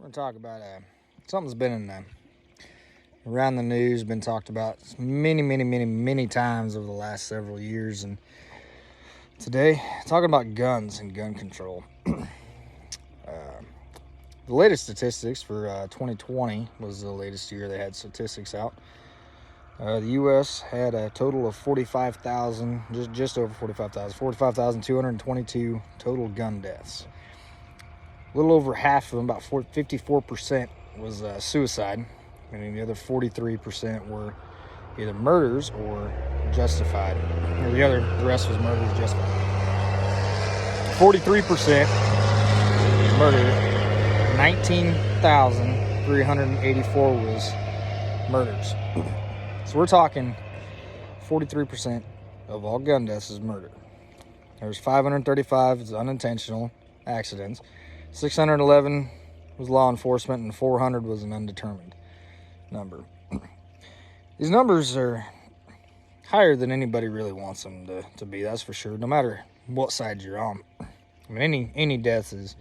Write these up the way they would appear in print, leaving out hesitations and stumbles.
We're going to talk about something's been around the news, been talked about many times over the last several years. And today, talking about guns and gun control. The latest statistics for 2020 was the latest year they had statistics out. The U.S. had a total of 45,000, just over 45,222 total gun deaths. A little over half of them, about 54%, was suicide, meaning the other 43% were either murders or justified. Or the rest was murders justified. 43% murder. 19,384 was murders. So we're talking 43% of all gun deaths is murder. There's 535 is unintentional accidents. 611 was law enforcement, and 400 was an undetermined number. These numbers are higher than anybody really wants them to be, that's for sure, no matter what side you're on. I mean, any death is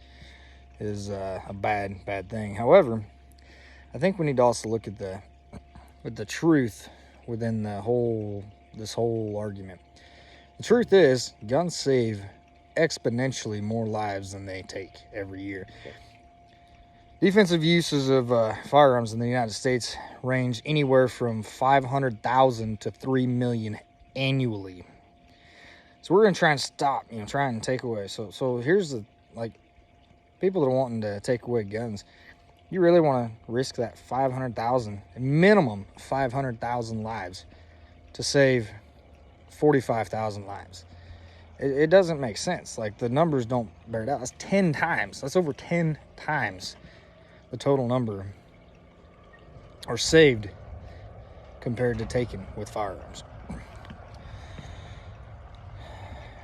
a bad thing. However, I think we need to also look at the truth within this whole argument. The truth is, guns save exponentially more lives than they take every year. Defensive uses of firearms in the United States range anywhere from 500,000 to 3 million annually. So we're going to try and stop, try and take away. So here's people that are wanting to take away guns. You really want to risk that 500,000, minimum 500,000 lives to save 45,000 lives? It doesn't make sense. The numbers don't bear it out. That's 10 times. That's over 10 times the total number are saved compared to taken with firearms.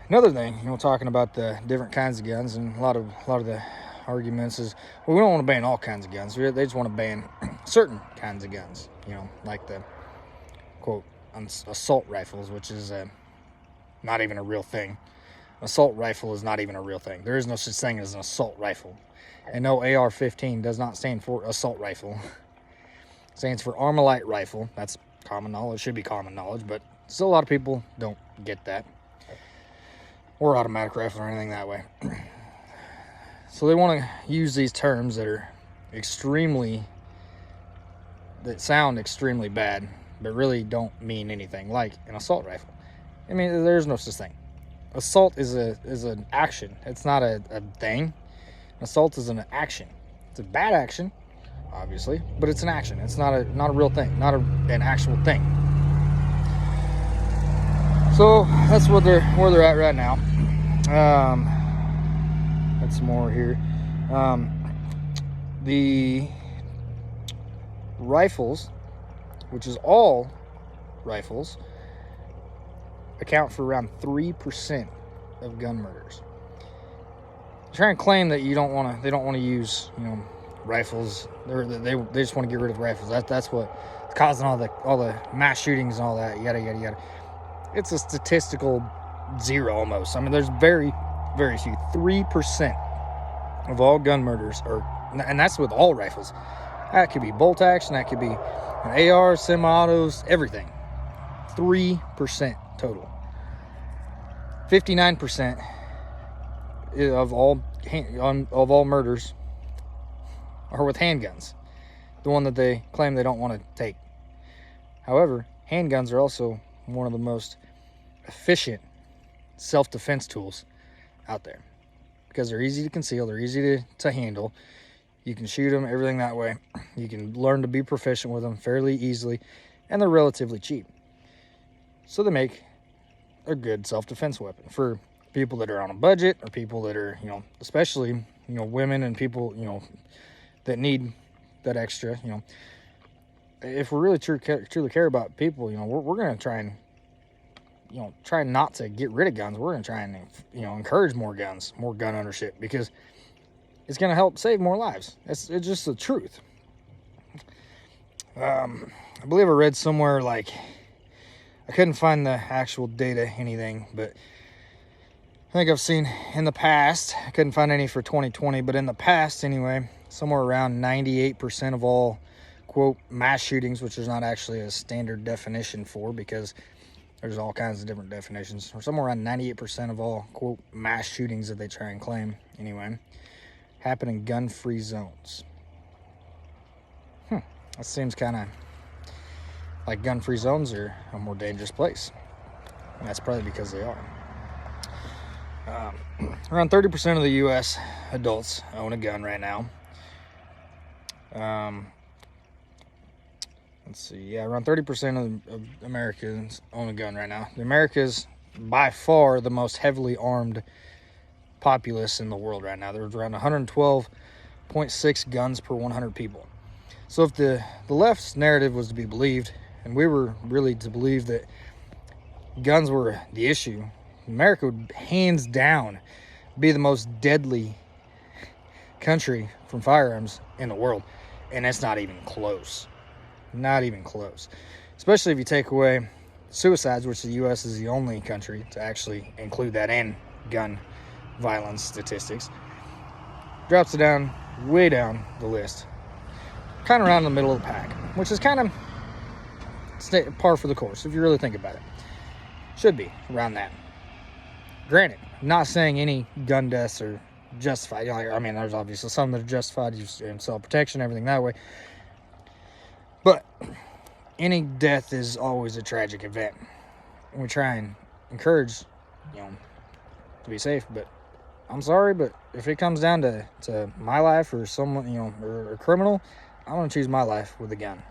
Another thing, talking about the different kinds of guns, and a lot of the arguments is, well, we don't want to ban all kinds of guns. They just want to ban certain kinds of guns, like the, quote, assault rifles, which is not even a real thing. Assault rifle is not even a real thing. There is no such thing as an assault rifle. And no, AR-15 does not stand for assault rifle. It stands for Armalite rifle. That's common knowledge. Should be common knowledge, but still a lot of people don't get that. Or automatic rifle or anything that way. So they want to use these terms that sound extremely bad, but really don't mean anything, like an assault rifle. I mean, there's no such thing. Assault is an action. It's not a thing. Assault is an action. It's a bad action, obviously, but it's an action. It's not a real thing, not an actual thing. So that's where they're at right now. Got some more here. The rifles, which is all rifles, account for around 3% of gun murders. Try and claim that they don't want to use rifles. They just want to get rid of rifles. That's what's causing all the mass shootings and all that. Yada. It's a statistical zero almost. I mean, there's very few. 3% of all gun murders and that's with all rifles. That could be bolt action. That could be an AR, semi-autos, everything. 3% total. 59% of all murders are with handguns, the one that they claim they don't want to take. However, handguns are also one of the most efficient self-defense tools out there because they're easy to conceal, they're easy to handle. You can shoot them, everything that way. You can learn to be proficient with them fairly easily, and they're relatively cheap. So they make a good self-defense weapon for people that are on a budget, or people that are, especially, women and people, that need that extra, If we really truly care about people, we're going to try and, try not to get rid of guns. We're going to try and, encourage more guns, more gun ownership, because it's going to help save more lives. It's just the truth. I believe I read somewhere, I couldn't find the actual data, anything, but I think I've seen in the past, I couldn't find any for 2020, but in the past anyway, somewhere around 98% of all, quote, mass shootings, which there's not actually a standard definition for because there's all kinds of different definitions, or somewhere around 98% of all, quote, mass shootings that they try and claim, anyway, happen in gun-free zones. That seems kind of like gun-free zones are a more dangerous place. And that's probably because they are. Around 30% of the U.S. adults own a gun right now. Let's see. Yeah, around 30% of Americans own a gun right now. The America's by far the most heavily armed populace in the world right now. There's around 112.6 guns per 100 people. So if the left's narrative was to be believed, and we were really to believe that guns were the issue, America would hands down be the most deadly country from firearms in the world. And that's not even close. Not even close. Especially if you take away suicides, which the U.S. is the only country to actually include that in gun violence statistics. Drops it down, way down the list. Kind of around the middle of the pack, which is kind of par for the course if you really think about it. Should be around that. Granted, not saying any gun deaths are justified. I mean, there's obviously some that are justified, in self-protection, everything that way. But any death is always a tragic event. And we try and encourage, to be safe. But I'm sorry, but if it comes down to my life or someone, or a criminal, I want to choose my life with a gun.